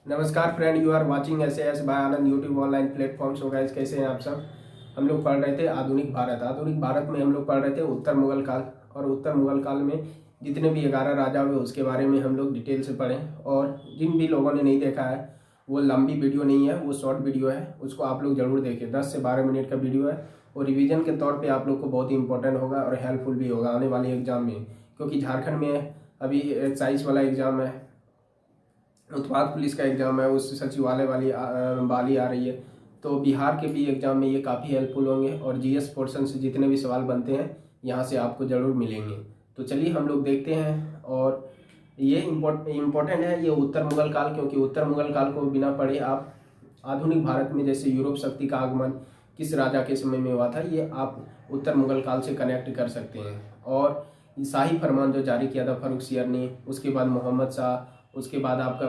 नमस्कार friend, you are watching SAS by Anand YouTube online platform. So guys, कैसे हैं आप सब। हम लोग पढ़ रहे थे आधुनिक भारत में हम लोग पढ़ रहे थे उत्तर मुगल काल। और उत्तर मुगल काल में जितने भी 11 राजा हुए उसके बारे में हम लोग डिटेल से पढ़ें। और जिन भी लोगों ने नहीं देखा है, वो लंबी वीडियो नहीं है, वो शॉर्ट वीडियो है, उसको आप लोग जरूर देखें। 10 से 12 मिनट का वीडियो है और रिवीजन के तौर पे आप लोग को बहुत ही इंपॉर्टेंट होगा और हेल्पफुल भी होगा आने वाले एग्जाम में। क्योंकि झारखंड में अभी एक्साइज वाला एग्जाम है, उत्पाद पुलिस का एग्जाम है, उस सचिवालय वाली आ रही है। तो बिहार के भी एग्जाम में ये काफ़ी हेल्पफुल होंगे और जीएस पोर्शन से जितने भी सवाल बनते हैं यहाँ से आपको ज़रूर मिलेंगे। तो चलिए हम लोग देखते हैं। और ये इम्पोर्टेंट है ये उत्तर मुगल काल, क्योंकि उत्तर मुगल काल को बिना पढ़े आप आधुनिक भारत में जैसे यूरोप शक्ति का आगमन किस राजा के समय में हुआ था, ये आप उत्तर मुगल काल से कनेक्ट कर सकते हैं। और शाही फरमान जो जारी किया था फर्रुखसियर ने, उसके बाद मोहम्मद शाह, उसके बाद आपका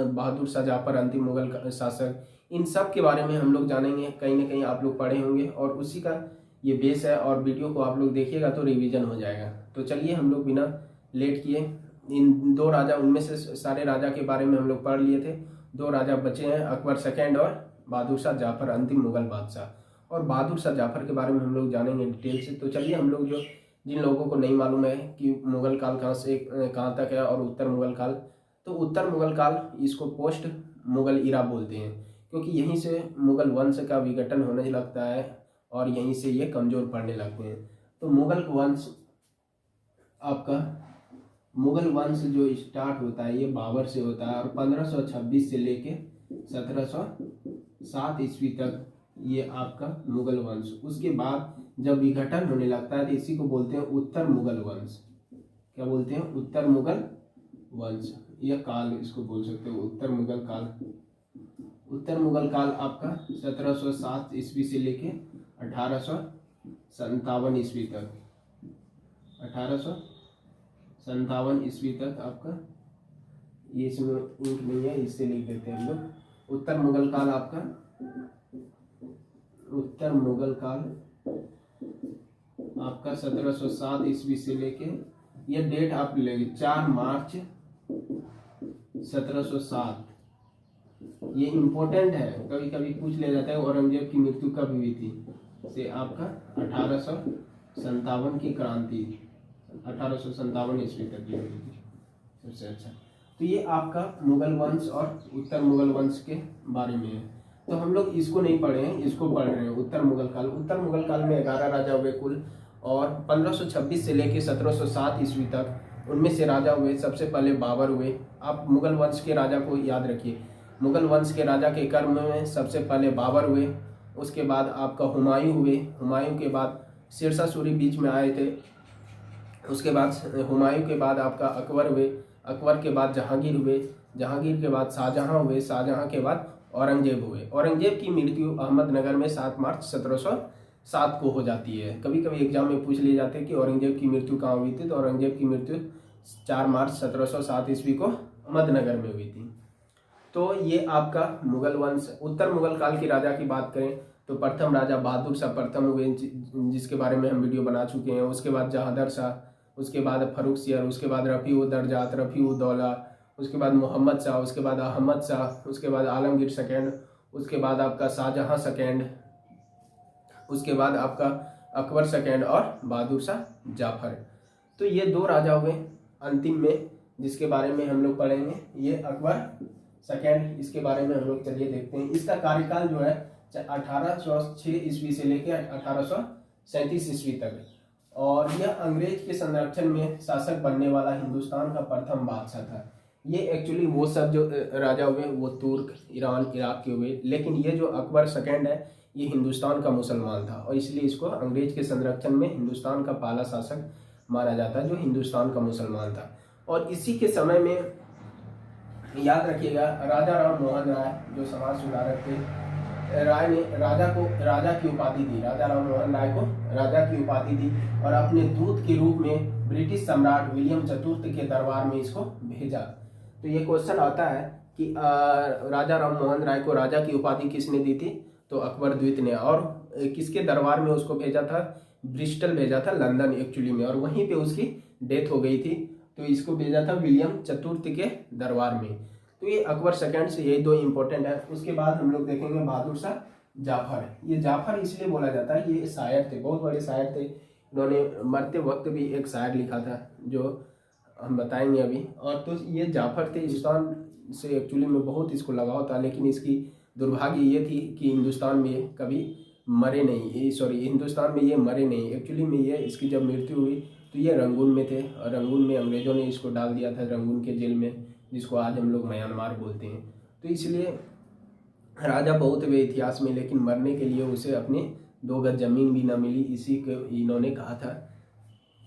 बहादुर शाह जफर अंतिम मुगल शासक, इन सब के बारे में हम लोग जानेंगे। कहीं ना कहीं आप लोग पढ़े होंगे और उसी का ये बेस है। और वीडियो को आप लोग देखिएगा तो रिवीजन हो जाएगा। तो चलिए हम लोग बिना लेट किए इन दो राजा, उनमें से सारे राजा के बारे में हम लोग पढ़ लिए थे। दो राजा बचे हैं, अकबर सेकेंड और बहादुर शाह जफर अंतिम मुगल बादशाह। और बहादुर शाह जफर के बारे में हम लोग जानेंगे डिटेल से। तो चलिए हम लोग जो जिन लोगों को नहीं मालूम है कि मुगल काल कहाँ से कहाँ तक है और उत्तर मुगल काल, तो उत्तर मुगल काल इसको पोस्ट मुगल इरा बोलते हैं, क्योंकि यहीं से मुगल वंश का विघटन होने लगता है और यहीं से ये कमज़ोर पड़ने लगते हैं। तो मुगल वंश आपका मुगल वंश जो स्टार्ट होता है ये बाबर से होता है और 1526 से लेके 1707 ईस्वी तक ये आपका मुगल वंश। उसके बाद जब विघटन होने लगता है तो इसी को बोलते हैं उत्तर मुगल वंश। क्या बोलते हैं? उत्तर मुगल वंश या काल इसको बोल सकते हो, उत्तर मुगल काल। उत्तर मुगल काल आपका 1707 ईस्वी से लेके 1857 ईस्वी तक, 1857 ईस्वी तक आपका, ये इसमें ऊँट नहीं है, इससे लिख देते हैं हम लोग। उत्तर मुगल काल आपका, उत्तर मुगल काल आपका 1707 ईस्वी से लेके, ये डेट आप लेंगे 4 मार्च 1707। ये इम्पोर्टेंट है, कभी कभी पूछ लिया जाता है औरंगजेब की मृत्यु कब हुई थी से आपका 1857 की क्रांति, 1857 ईस्वी तक ये हुई थी सबसे। अच्छा, तो ये आपका मुगल वंश और उत्तर मुगल वंश के बारे में है। तो हम लोग इसको नहीं पढ़े हैं, इसको पढ़ रहे हैं उत्तर मुगल काल। उत्तर मुगल काल में 11 राजा हुए कुल, और 1526 से लेकर 1707 ईस्वी तक उनमें से राजा हुए। सबसे पहले बाबर हुए। आप मुगल वंश के राजा को याद रखिए, मुगल वंश के राजा के क्रम में सबसे पहले बाबर हुए, उसके बाद आपका हुमायूं हुए, हुमायूं के बाद शेरशाह सूरी बीच में आए थे, उसके बाद हुमायूं के बाद आपका अकबर हुए, अकबर के बाद जहांगीर हुए, जहांगीर के बाद शाहजहां हुए, शाहजहां के बाद औरंगजेब हुए। औरंगजेब की मृत्यु अहमदनगर में 7 मार्च 1707 को हो जाती है। कभी कभी एग्जाम में पूछ लिए जाते हैं कि औरंगजेब की मृत्यु कहाँ हुई थी, तो औरंगजेब की मृत्यु 4 मार्च 1707 ईस्वी को अहमदनगर में हुई थी। तो ये आपका मुगल वंश। उत्तर मुगल काल की राजा की बात करें तो प्रथम राजा बहादुर शाह प्रथम हुए, जिसके बारे में हम वीडियो बना चुके हैं। उसके बाद जहादर शाह, उसके बाद फर्रुखसियर, उसके बाद रफ़ी-उद-दरजात, रफ़ी-उद-दौला, उसके बाद मोहम्मद शाह, उसके बाद अहमद शाह, उसके बाद आलमगीर सेकेंड, उसके बाद आपका शाहजहां सेकेंड, उसके बाद आपका अकबर सेकेंड और बहादुर शाह जाफर। तो ये 2 राजा हुए अंतिम में, जिसके बारे में हम लोग पढ़ेंगे। ये अकबर सेकेंड, इसके बारे में हम लोग चलिए देखते हैं। इसका कार्यकाल जो है 1806 ईस्वी से लेकर 1837 ईस्वी तक, और यह अंग्रेज के संरक्षण में शासक बनने वाला हिंदुस्तान का प्रथम बादशाह था। ये एक्चुअली वो सब जो राजा हुए वो तुर्क, ईरान, इराक के हुए, लेकिन ये जो अकबर सेकेंड है ये हिंदुस्तान का मुसलमान था और इसलिए इसको अंग्रेज के संरक्षण में हिंदुस्तान का पहला शासक माना जाता है जो हिंदुस्तान का मुसलमान था। और इसी के समय में याद रखिएगा राजा राम मोहन राय जो समाज सुधारक थे, राय ने राजा को राजा की उपाधि दी, राजा राम मोहन राय को राजा की उपाधि दी और अपने दूत के रूप में ब्रिटिश सम्राट विलियम चतुर्थ के दरबार में इसको भेजा। तो ये क्वेश्चन आता है कि राजा राम मोहन राय को राजा की उपाधि किसने दी थी, तो अकबर द्वितीय ने। और किसके दरबार में उसको भेजा था? ब्रिस्टल भेजा था, लंदन एक्चुअली में, और वहीं पे उसकी डेथ हो गई थी। तो इसको भेजा था विलियम चतुर्थ के दरबार में। तो ये अकबर सेकंड से यही दो इंपॉर्टेंट है। उसके बाद हम लोग देखेंगे बहादुर शाह जाफर। ये जाफर इसलिए बोला जाता है, ये शायर थे, बहुत बड़े शायर थे। इन्होंने मरते वक्त भी एक शायर लिखा था जो हम बताएंगे अभी। और तो ये जाफर थे, हिंदुस्तान से एक्चुअली में बहुत इसको लगाव था, लेकिन इसकी दुर्भाग्य ये थी कि हिंदुस्तान में कभी मरे नहीं, सॉरी हिंदुस्तान में ये मरे नहीं। एक्चुअली में ये इसकी जब मृत्यु हुई तो ये रंगून में थे, और रंगून में अंग्रेज़ों ने इसको डाल दिया था, रंगून के जेल में, जिसको आज हम लोग म्यांमार बोलते हैं। तो इसलिए राजा बहुत हुए इतिहास में, लेकिन मरने के लिए उसे अपने 2 गज जमीन भी ना मिली, इसी को इन्होंने कहा था।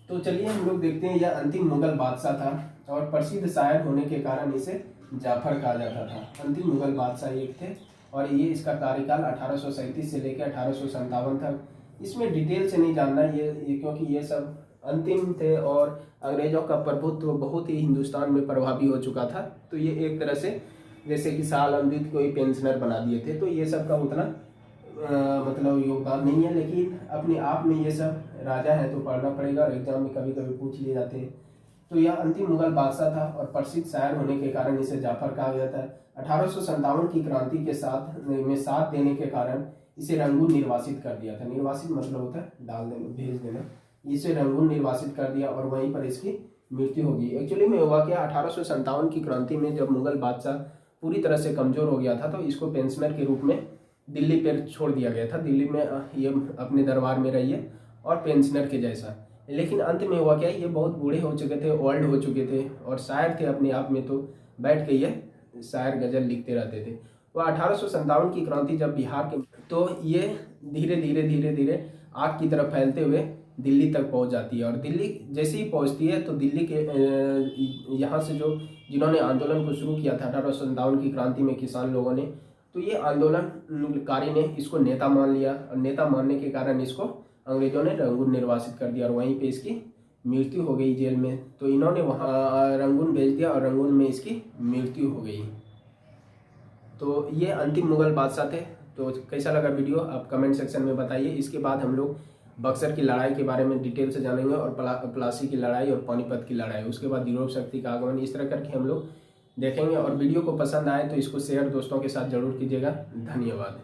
तो चलिए हम लोग देखते हैं, यह अंतिम मुगल बादशाह था और प्रसिद्ध शायर होने के कारण इसे जाफर कहा जाता था। अंतिम मुगल बादशाह एक थे और ये इसका कार्यकाल 1837 से लेकर 1857 तक। इसमें डिटेल से नहीं जानना ये क्योंकि ये सब अंतिम थे और अंग्रेजों का प्रभुत्व बहुत ही हिंदुस्तान में प्रभावी हो चुका था। तो ये एक तरह से जैसे कि शाह आलम को ही पेंशनर बना दिए थे, तो ये सब का उतना मतलब योगदान नहीं है, लेकिन अपने आप में ये सब राजा है तो पढ़ना पड़ेगा और एग्जाम में कभी कभी पूछ लिए जाते हैं। तो यह अंतिम मुगल बादशाह था और प्रसिद्ध शायर होने के कारण इसे जाफर कहा गया था। 1857 की क्रांति के साथ देने के कारण इसे रंगून निर्वासित कर दिया था। निर्वासित मतलब होता है डाल देना, भेज देना। इसे रंगून निर्वासित कर दिया और वहीं पर इसकी मृत्यु होगी। एक्चुअली में हुआ क्या, 1857 की क्रांति में जब मुगल बादशाह पूरी तरह से कमजोर हो गया था तो इसको पेंशनर के रूप में दिल्ली पर छोड़ दिया गया था। दिल्ली में ये अपने दरबार में रहिए और पेंशनर के जैसा। लेकिन अंत में हुआ क्या, ये बहुत बूढ़े हो चुके थे, ओल्ड हो चुके थे और शायर थे अपने आप में, तो बैठ के ये शायर गजल लिखते रहते थे। तो 1857 की क्रांति जब बिहार के, तो ये धीरे धीरे आग की तरफ फैलते हुए दिल्ली तक पहुंच जाती है। और दिल्ली जैसे ही पहुंचती है तो दिल्ली के यहाँ से जो जिन्होंने आंदोलन को शुरू किया था 1857 की क्रांति में किसान लोगों ने, तो ये आंदोलनकारी ने इसको नेता मान लिया और नेता मानने के कारण इसको अंग्रेजों ने रंगून निर्वासित कर दिया और वहीं पे इसकी मृत्यु हो गई जेल में। तो इन्होंने वहाँ रंगून भेज दिया और रंगून में इसकी मृत्यु हो गई। तो ये अंतिम मुगल बादशाह थे। तो कैसा लगा वीडियो आप कमेंट सेक्शन में बताइए। इसके बाद हम लोग बक्सर की लड़ाई के बारे में डिटेल से जानेंगे और प्लासी की लड़ाई और पानीपत की लड़ाई, उसके बाद यूरोप शक्ति का आगमन, इस तरह करके हम लोग देखेंगे। और वीडियो को पसंद आए तो इसको शेयर दोस्तों के साथ जरूर कीजिएगा। धन्यवाद।